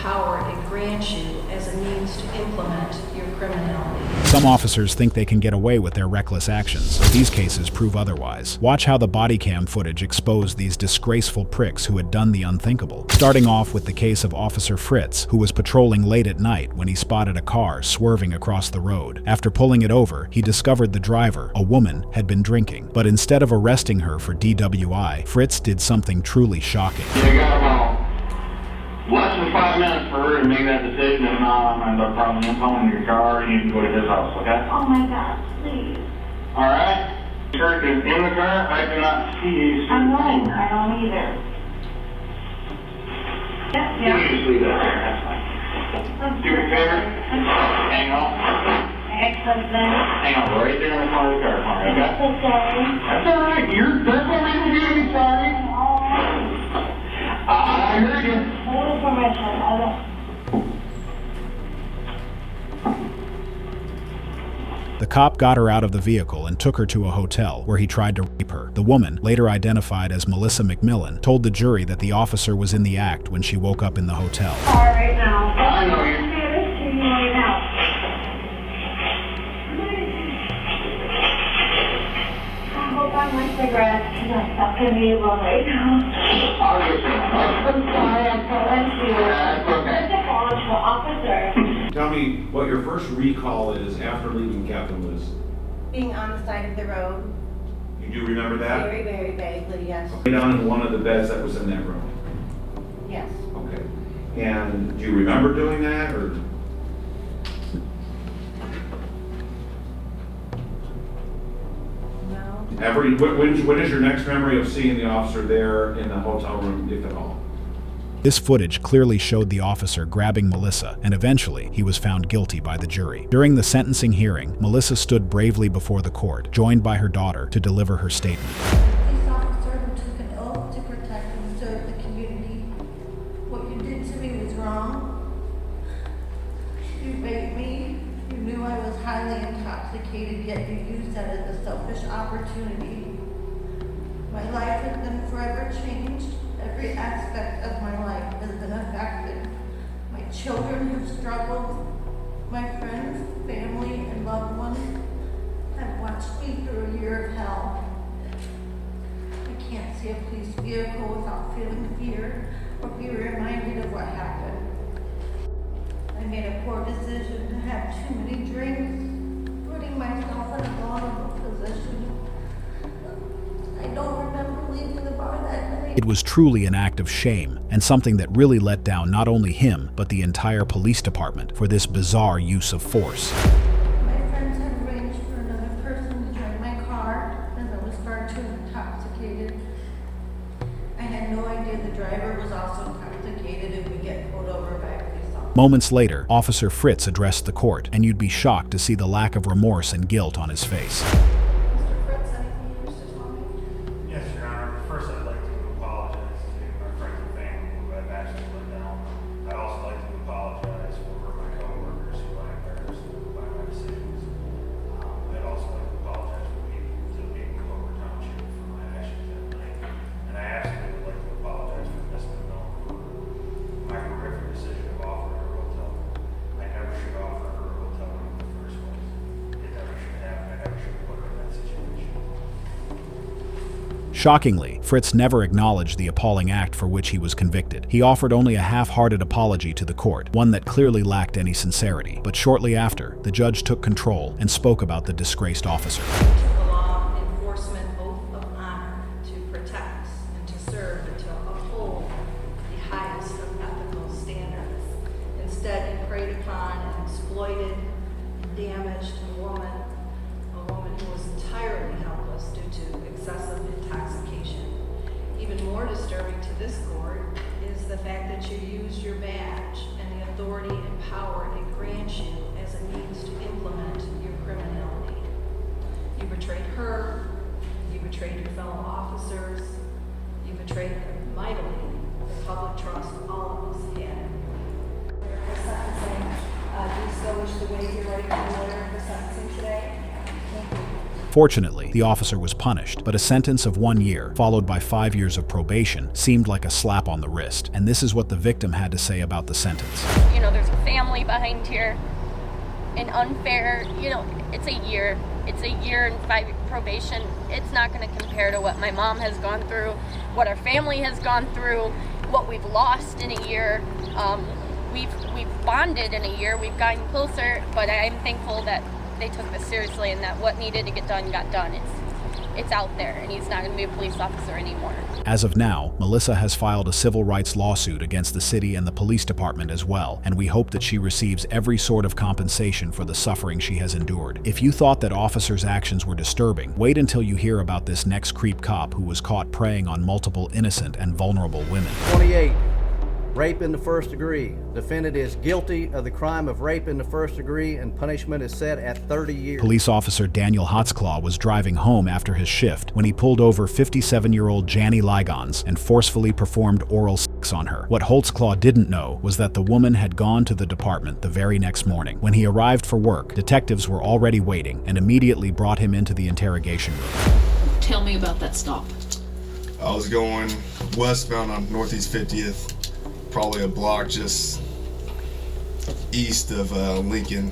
power it grants you as a means to implement your criminality. Some officers think they can get away with their reckless actions, but these cases prove otherwise. Watch how the body cam footage exposed these disgraceful pricks who had done the unthinkable. Starting off with the case of Officer Fritz, who was patrolling late at night when he spotted a car swerving across the road. After pulling it over, he discovered the driver, a woman, had been drinking. But instead of arresting her for DWI, Fritz did something truly shocking. You got about less than 5 minutes for her to make that decision. If not, I'm going to probably impound your car and you can go to his house, okay? Oh my God, please. Alright? Sir, in the car, I do not see you. I know, I don't either. You can just leave that there, that's fine. Do me a favor. Hang on. Ex-husband. Hang on, right there in the front of the car for me, okay? It's okay. That's alright. There's no reason for you to be sorry. I heard you. Hold it for my child. The cop got her out of the vehicle and took her to a hotel where he tried to rape her. The woman, later identified as Melissa McMillan, told the jury that the officer was in the act when she woke up in the hotel. All right now. I know you. I'm going to do this to you right now. I hope I'm my cigarette because I'm stuck in the room right now. I'll get you. I'm sorry, I'm calling you. That's okay. Where's the call to the officer? Tell me what your first recall is after leaving Captain Liz. Being on the side of the road, You do remember that? very, very vaguely, yes. Lay down in one of the beds that was in that room. Yes. Okay. And do you remember doing that, or? No. When is your next memory of seeing the officer there in the hotel room, if at all? This footage clearly showed the officer grabbing Melissa, and eventually he was found guilty by the jury. During the sentencing hearing, Melissa stood bravely before the court, joined by her daughter, to deliver her statement. Police officer who took an oath to protect and serve the community. What you did to me was wrong. You raped me. You knew I was highly intoxicated, yet you used that as a selfish opportunity. My life has been forever changed. Every aspect of my life has been affected. My children have struggled. My friends, family, and loved ones have watched me through a year of hell. I can't see a police vehicle without feeling fear or be reminded of what happened. I made a poor decision to have too many drinks, putting myself in a vulnerable position. I don't remember leaving the bar that night. It was truly an act of shame, and something that really let down not only him, but the entire police department for this bizarre use of force. My friends had arranged for another person to drive my car as I was far too intoxicated. I had no idea the driver was also intoxicated and would get pulled over by a police officer. Moments later, Officer Fritz addressed the court, and you'd be shocked to see the lack of remorse and guilt on his face. Mr. Fritz, anything you wish to tell me? Yes, Your Honor. First, I'd like to apologize to my friends and family who I've actually let down. I'd also like to apologize for my coworkers who I embarrassed by my decisions. I'd also like to apologize to the people of Clover Township for my actions that night. And I absolutely would like to apologize for Ms. McMillan for my horrific decision of offering her a hotel room. I never should offer her a hotel room in the first place. It never should happen. I never should put her in that situation. Shockingly, Fritz never acknowledged the appalling act for which he was convicted. He offered only a half-hearted apology to the court, one that clearly lacked any sincerity. But shortly after, the judge took control and spoke about the disgraced officer. The law enforcement oath of honor to protect and to serve and to uphold the highest of ethical standards. Instead, he preyed upon and exploited and damaged a woman who was entirely helpless due to excessive intoxication. Even more disturbing to this court is the fact that you used your badge and the authority and power it grants you as a means to implement your criminality. You betrayed her, you betrayed your fellow officers, you betrayed mightily the public trust all of us had. For sentencing, do you still wish to waive your right to a lawyer for sentencing today? Thank you. Fortunately, the officer was punished, but a sentence of 1 year, followed by 5 years of probation, seemed like a slap on the wrist. And this is what the victim had to say about the sentence. You know, there's a family behind here. And unfair, you know, it's a year. It's a year and 5 probation. It's not going to compare to what my mom has gone through, what our family has gone through, what we've lost in a year. We've bonded in a year. We've gotten closer, but I'm thankful that they took this seriously and that what needed to get done got done. It's out there, and he's not going to be a police officer anymore. As of now, Melissa has filed a civil rights lawsuit against the city and the police department as well, and we hope that she receives every sort of compensation for the suffering she has endured. If you thought that officers' actions were disturbing, wait until you hear about this next creep cop who was caught preying on multiple innocent and vulnerable women. 28. Rape in the first degree. Defendant is guilty of the crime of rape in the first degree, and punishment is set at 30 years. Police officer Daniel Holtzclaw was driving home after his shift when he pulled over 57-year-old Janny Ligons and forcefully performed oral sex on her. What Holtzclaw didn't know was that the woman had gone to the department the very next morning. When he arrived for work, detectives were already waiting and immediately brought him into the interrogation room. Tell me about that stop. I was going westbound on Northeast 50th, probably a block just east of Lincoln.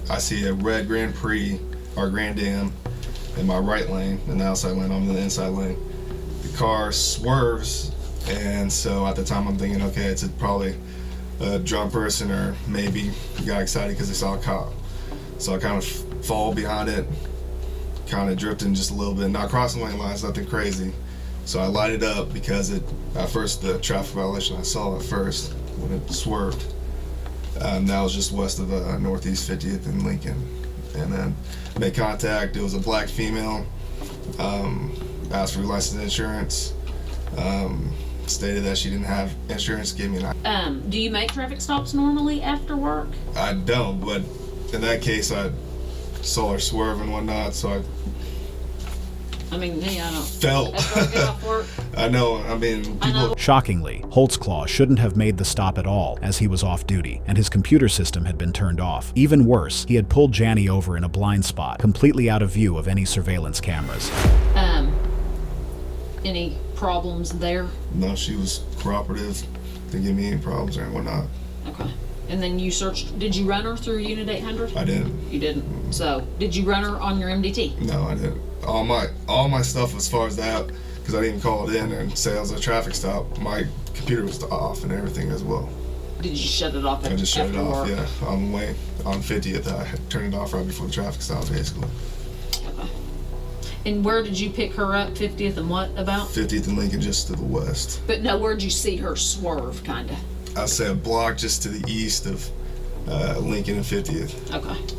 I see a red Grand Prix or Grand Am in my right lane, in the outside lane. I'm in the inside lane. The car swerves, and so at the time I'm thinking, okay, it's probably a drunk person, or maybe got excited because they saw a cop. So I kind of fall behind it, kind of drifting just a little bit, not crossing lane lines, nothing crazy. So I lighted up because at first the traffic violation I saw at first when it swerved. That was just west of Northeast 50th in Lincoln. And then made contact. It was a black female. Asked for license insurance. Stated that she didn't have insurance. Gave me an. Do you make traffic stops normally after work? I don't, but in that case I saw her swerve and whatnot, so I mean, me, I don't. Felt. After I get off work. I know, I mean, people. Shockingly, Holtzclaw shouldn't have made the stop at all, as he was off duty, and his computer system had been turned off. Even worse, he had pulled Janny over in a blind spot, completely out of view of any surveillance cameras. Any problems there? No, she was cooperative. Didn't give me any problems or whatnot. Okay. And then you searched, did you run her through Unit 800? I didn't. You didn't. So, did you run her on your MDT? No, I didn't. All my stuff as far as that, because I didn't call it in and say it was a traffic stop, my computer was off and everything as well. Did you shut it off? I just shut it off, work? yeah. On the way, on 50th, I turned it off right before the traffic stop, basically. Okay. And where did you pick her up? 50th and what about? 50th and Lincoln, just to the west. But no, where'd you see her swerve, kinda? I say a block just to the east of Lincoln and 50th. Okay.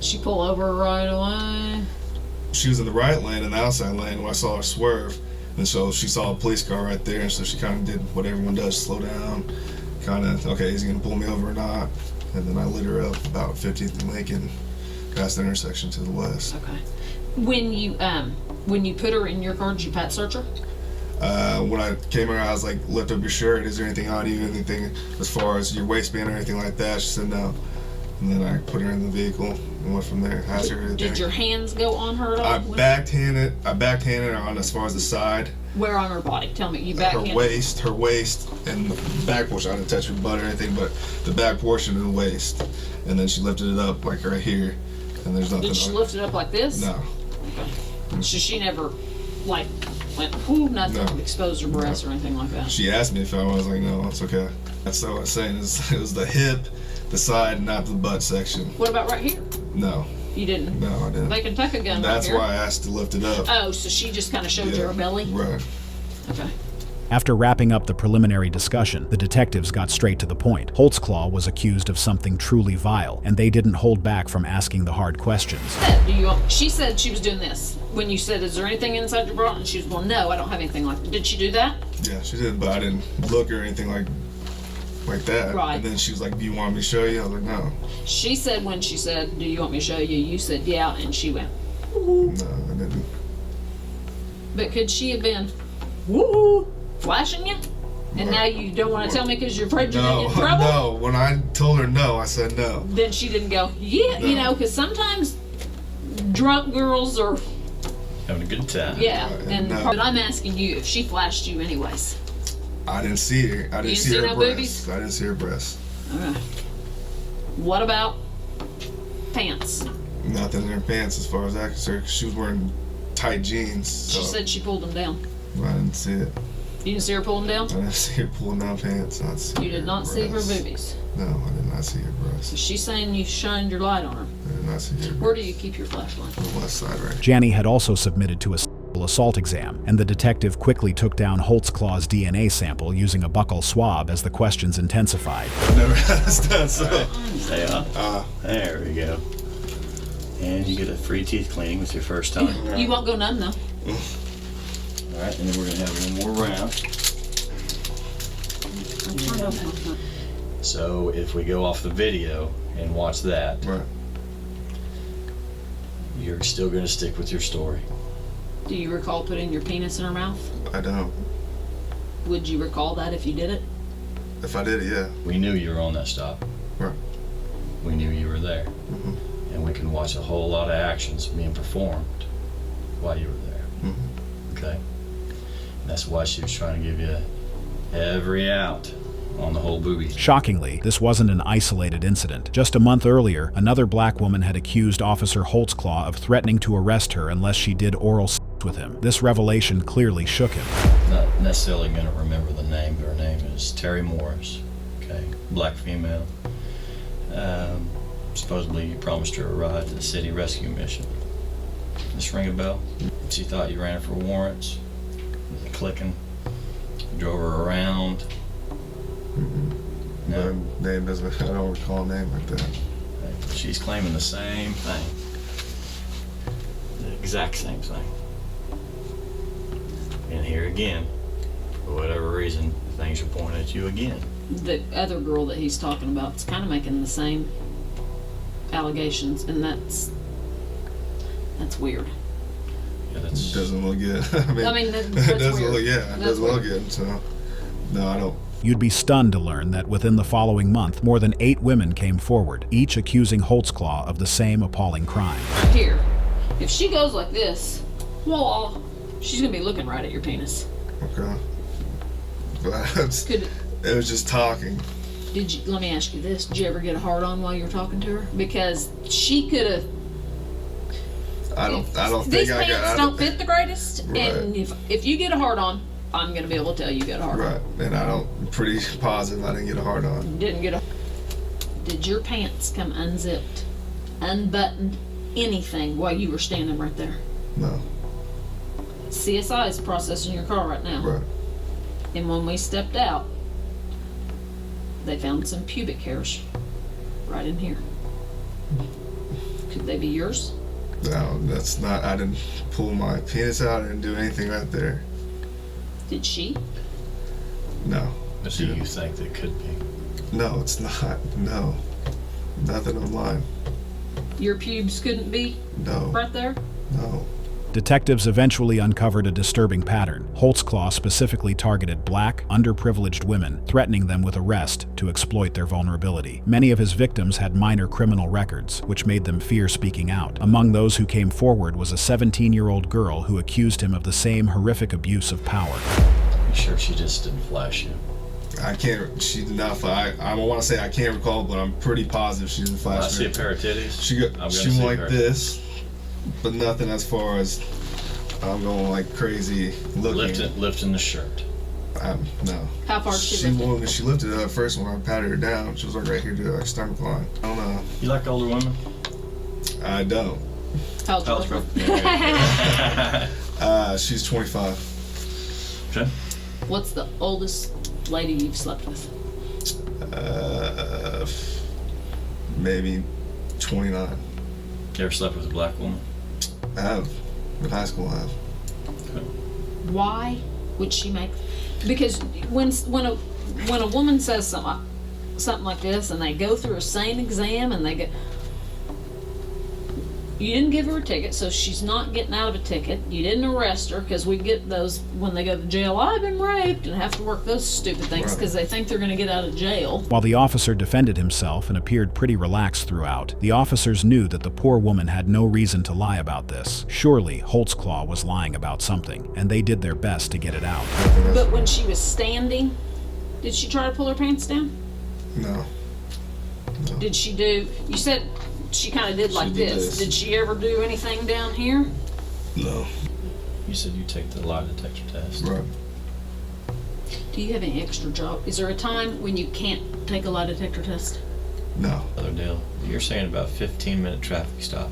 She pull over right away? She was in the right lane and the outside lane when I saw her swerve. And so she saw a police car right there, and so she kind of did what everyone does, slow down, kind of, okay, is he going to pull me over or not? And then I lit her up about 50th and Lincoln, past the intersection to the west. Okay. When you put her in your car, did you pat search her? When I came around, I was like, lift up your shirt, is there anything on you, anything as far as your waistband or anything like that? She said no. And then I put her in the vehicle and went from there. Asked her everything. Did your hands go on her at all? I backhanded her on as far as the side. Where on her body? Tell me, you backhanded? Her waist, and the back portion. I didn't touch her butt or anything, but the back portion of the waist. And then she lifted it up like right here, and there's nothing. Did she lift it up like this? No. Okay. So she never, like, went, ooh, nothing, No. exposed her breasts or anything like that? She asked me if I was like, no, it's okay. That's what I was saying. It was the hip, the side, not the butt section. What about right here? No. You didn't? No, I didn't. They can tuck a gun That's right here. why I asked to lift it up. Oh, so she just kind of showed you her belly? Right. Okay. After wrapping up the preliminary discussion, the detectives got straight to the point. Holtzclaw was accused of something truly vile, and they didn't hold back from asking the hard questions. She said she was doing this. When you said, is there anything inside your bra? And she was, well, no, I don't have anything like that. Did she do that? Yeah, she did, but I didn't look or anything like that. Right. And then she was like, do you want me to show you? I was like, no. She said when she said, do you want me to show you? You said, yeah, and she went, No, I didn't. but could she have been, woo, flashing you? And now you don't want to tell me because you're afraid you're going to get in trouble? No, when I told her no, I said no. Then she didn't go, yeah, No. you know, because sometimes drunk girls or Having a good time. Yeah, and No. but I'm asking you if she flashed you anyways. I didn't see her. I You didn't see her no breasts. boobies? I didn't see her breasts. Okay. What about pants? Nothing in her pants as far as I can see. She was wearing tight jeans. So She said she pulled them down. I didn't see it. You didn't see her pull them down? I didn't see her pulling down pants. You did not see her breasts. boobies. No, I did not see her breasts. She's saying you shined your light on her. I did not see her Where do you keep your flashlight? on the west side right. Janny had also submitted to a sexual assault exam, and the detective quickly took down Holtzclaw's DNA sample using a buccal swab as the questions intensified. I've never had this done, so. Stay up. There we go. And you get a free teeth cleaning with your first time. You won't go none though. All right, and then we're gonna have one more round. So if we go off the video and watch that, Right. you're still gonna stick with your story. Do you recall putting your penis in her mouth? I don't. Would you recall that if you did it? If I did it, yeah. We knew you were on that stop. Right. We knew you were there. Mhm. And we can watch a whole lot of actions being performed while you were there. Mhm. Okay? And that's why she was trying to give you every out on the whole booby. Shockingly, this wasn't an isolated incident. Just a month earlier, another black woman had accused Officer Holtzclaw of threatening to arrest her unless she did oral sex with him. This revelation clearly shook him. Not necessarily going to remember the name, but her name is Terry Morris. Okay? Black female. Supposedly you promised her a ride to the city rescue mission. This ring a bell? She thought you ran her for warrants. With a clicking. Drove her around. No. Name doesn't. I don't recall a name like that. She's claiming the same thing. The exact same thing. And here again, for whatever reason, things are pointing at you again. The other girl that he's talking about is kind of making the same allegations, and that's weird. Yeah, that's Doesn't look good. I mean, that's it doesn't weird. look. Yeah, it That's doesn't look weird. good. So, no, I don't. You'd be stunned to learn that within the following month, more than 8 women came forward, each accusing Holtzclaw of the same appalling crime. Here, if she goes like this, well, she's gonna be looking right at your penis. Okay. But Could it was just talking. did you? Let me ask you this: did you ever get a hard on while you were talking to her? Because she could have. I don't These think I pants got. don't fit the greatest, Right. and if you get a hard on, I'm gonna be able to tell you got a hard on. Right, and I'm pretty positive I didn't get a hard on. Didn't get a. Did your pants come unzipped, unbuttoned, anything while you were standing right there? No. CSI is processing your car right now. Right. And when we stepped out, they found some pubic hairs right in here. Could they be yours? No, that's not. I didn't pull my penis out. I didn't do anything right there. Did she? No. But do you think they could be? No, it's not. No. Nothing of mine. Your pubes couldn't be No. right there? No. Detectives eventually uncovered a disturbing pattern. Holtzclaw specifically targeted black, underprivileged women, threatening them with arrest to exploit their vulnerability. Many of his victims had minor criminal records, which made them fear speaking out. Among those who came forward was a 17-year-old girl who accused him of the same horrific abuse of power. You sure she just didn't flash you? I can't. She did not. I want to say I can't recall, but I'm pretty positive she didn't Well, I flash see me. a pair of titties. She got. I'm She gonna went see like her. this, but nothing as far as I'm going like crazy looking. Lifting the shirt. No. How far did she lift it? When she lifted it up first, when I patted her down, she was like right here to her stomach line. I don't know. You like older women? I don't. How old's your girlfriend? She's 25. Okay. What's the oldest lady you've slept with? Maybe 29. You ever slept with a black woman? I have. In high school, I have. Why would she make? Because when a woman says something like this, and they go through a sane exam, and they go, You didn't give her a ticket, so she's not getting out of a ticket. You didn't arrest her, because we get those when they go to jail. I've been raped, and have to work those stupid things because they think they're going to get out of jail. While the officer defended himself and appeared pretty relaxed throughout, the officers knew that the poor woman had no reason to lie about this. Surely, Holtzclaw was lying about something, and they did their best to get it out. But when she was standing, did she try to pull her pants down? No. Did she do, you said she kind of did like this. Did she ever do anything down here? No. You said you take the lie detector test. Right. Do you have any extra job? Is there a time when you can't take a lie detector test? No. Other deal. You're saying about 15-minute traffic stop.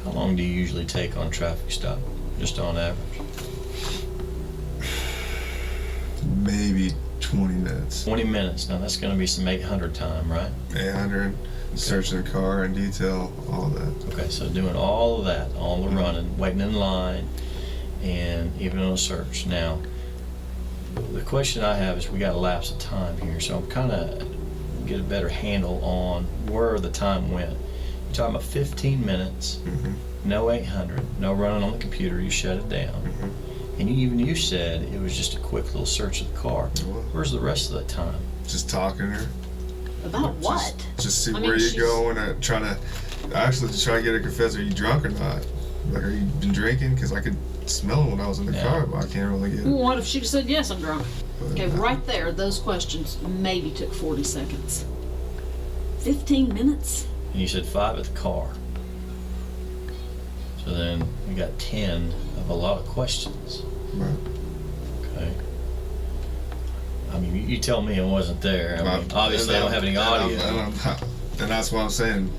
How long do you usually take on traffic stop, just on average? Maybe 20 minutes. 20 minutes. Now that's going to be some 800 time, right? 800. Searching the car in detail, all of that. Okay, so doing all of that, all the running, waiting in line, and even on a search. Now, the question I have is, we got a lapse of time here, so I'm kind of get a better handle on where the time went. You're talking about 15 minutes, no 800, no running on the computer, you shut it down. And you said it was just a quick little search of the car. Where's the rest of the time? Just talking to her. About what? Just see I where mean, you're going, and trying to get her confess, are you drunk or not? Like, are you been drinking? Because I could smell it when I was in the car, but I can't really get it. Well, what if she said, yes, I'm drunk? Okay, right there, those questions maybe took 40 seconds. 15 minutes? And you said 5 at the car. So then we got 10 of a lot of questions. Right. Okay. I mean, you tell me I wasn't there. I mean, obviously I don't have any audio. And that's what I'm saying.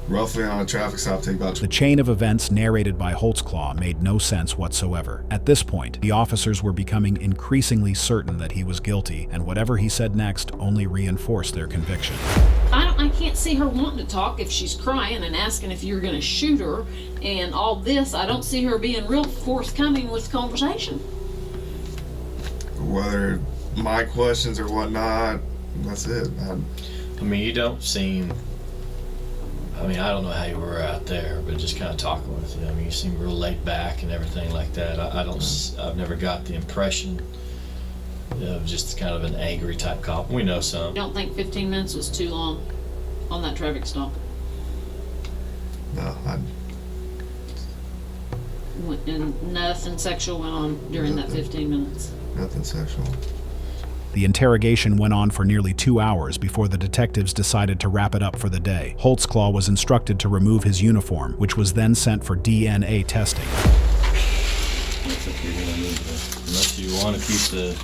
Roughly on a traffic stop, take about. The chain of events narrated by Holtzclaw made no sense whatsoever. At this point, the officers were becoming increasingly certain that he was guilty, and whatever he said next only reinforced their conviction. I can't see her wanting to talk if she's crying and asking if you're going to shoot her and all this. I don't see her being real forthcoming with conversation. Whether my questions or whatnot, that's it. I mean, you don't seem, I mean, I don't know how you were out there, but just kind of talking with you. I mean, you seem real laid back and everything like that. I've never got the impression of just kind of an angry type cop. We know some. I don't think 15 minutes was too long on that traffic stop. No, And nothing sexual went on during that 15 minutes. Nothing sexual. The interrogation went on for nearly 2 hours before the detectives decided to wrap it up for the day. Holtzclaw was instructed to remove his uniform, which was then sent for DNA testing. I think you're gonna need to, unless you want to keep the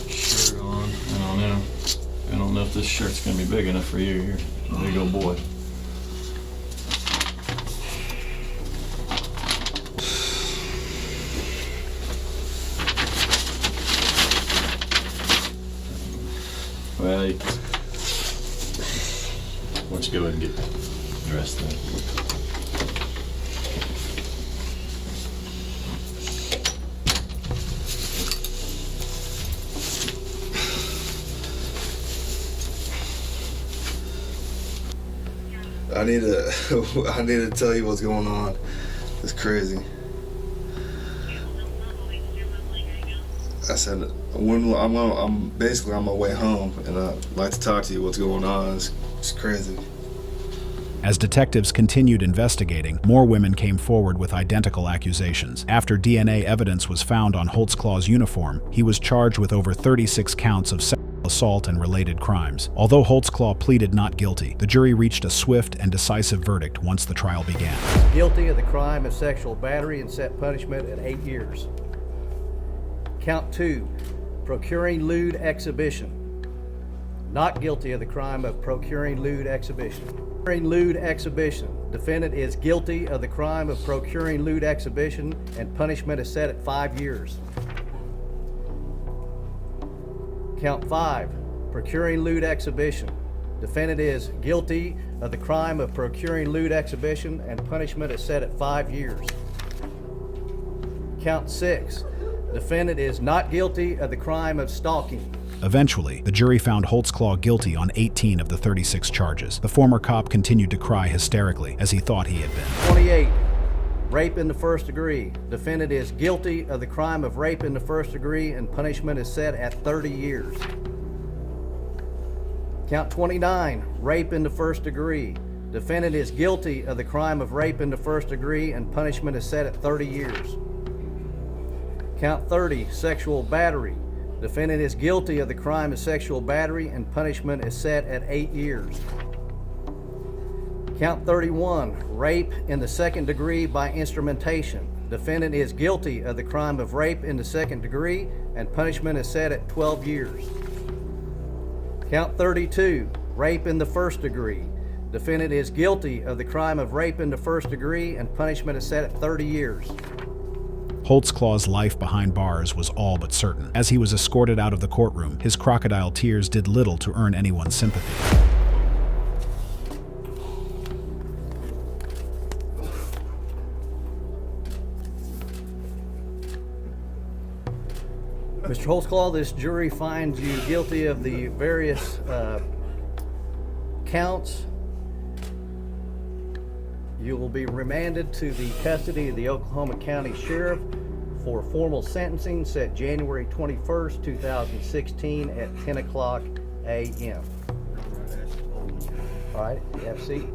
shirt on. I don't know. I don't know if this shirt's gonna be big enough for you. You're a big old boy. Well, why don't you go ahead and get dressed then. I need to tell you what's going on. It's crazy. I said, I'm basically on my way home, and I'd like to talk to you. What's going on? It's crazy. As detectives continued investigating, more women came forward with identical accusations. After DNA evidence was found on Holtzclaw's uniform, he was charged with over 36 counts of sexual assault and related crimes. Although Holtzclaw pleaded not guilty, the jury reached a swift and decisive verdict once the trial began. Guilty of the crime of sexual battery and set punishment at 8 years. Count 2, procuring lewd exhibition. Not guilty of the crime of procuring lewd exhibition. Procuring lewd exhibition. Defendant is guilty of the crime of procuring lewd exhibition, and punishment is set at 5 years. Count 5, procuring lewd exhibition. Defendant is guilty of the crime of procuring lewd exhibition, and punishment is set at 5 years. Count 6, Defendant is not guilty of the crime of stalking. Eventually, the jury found Holtzclaw guilty on 18 of the 36 charges. The former cop continued to cry hysterically as he thought he had been. 28. Rape in the first degree. Defendant is guilty of the crime of rape in the first degree and punishment is set at 30 years. Count 29. Rape in the first degree. Defendant is guilty of the crime of rape in the first degree and punishment is set at 30 years. Count 30. Sexual battery. Defendant is guilty of the crime of sexual battery and punishment is set at 8 years. Count 31, rape in the second degree by instrumentation. Defendant is guilty of the crime of rape in the second degree and punishment is set at 12 years. Count 32, rape in the first degree. Defendant is guilty of the crime of rape in the first degree and punishment is set at 30 years. Holtzclaw's life behind bars was all but certain. As he was escorted out of the courtroom, his crocodile tears did little to earn anyone's sympathy. Mr. Holtzclaw, this jury finds you guilty of the various counts. You will be remanded to the custody of the Oklahoma County Sheriff for formal sentencing set January 21st, 2016 at 10 o'clock a.m. All right, you have a seat.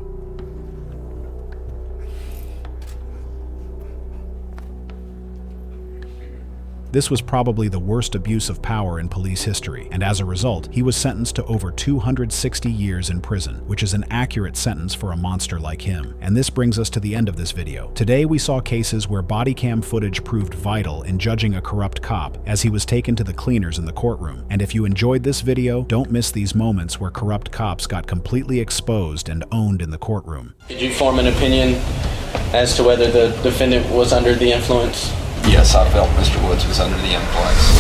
This was probably the worst abuse of power in police history, and as a result, he was sentenced to over 260 years in prison, which is an accurate sentence for a monster like him. And this brings us to the end of this video. Today we saw cases where body cam footage proved vital in judging a corrupt cop as he was taken to the cleaners in the courtroom. And if you enjoyed this video, don't miss these moments where corrupt cops got completely exposed and owned in the courtroom. Did you form an opinion as to whether the defendant was under the influence? Yes, I felt Mr. Woods was under the influence.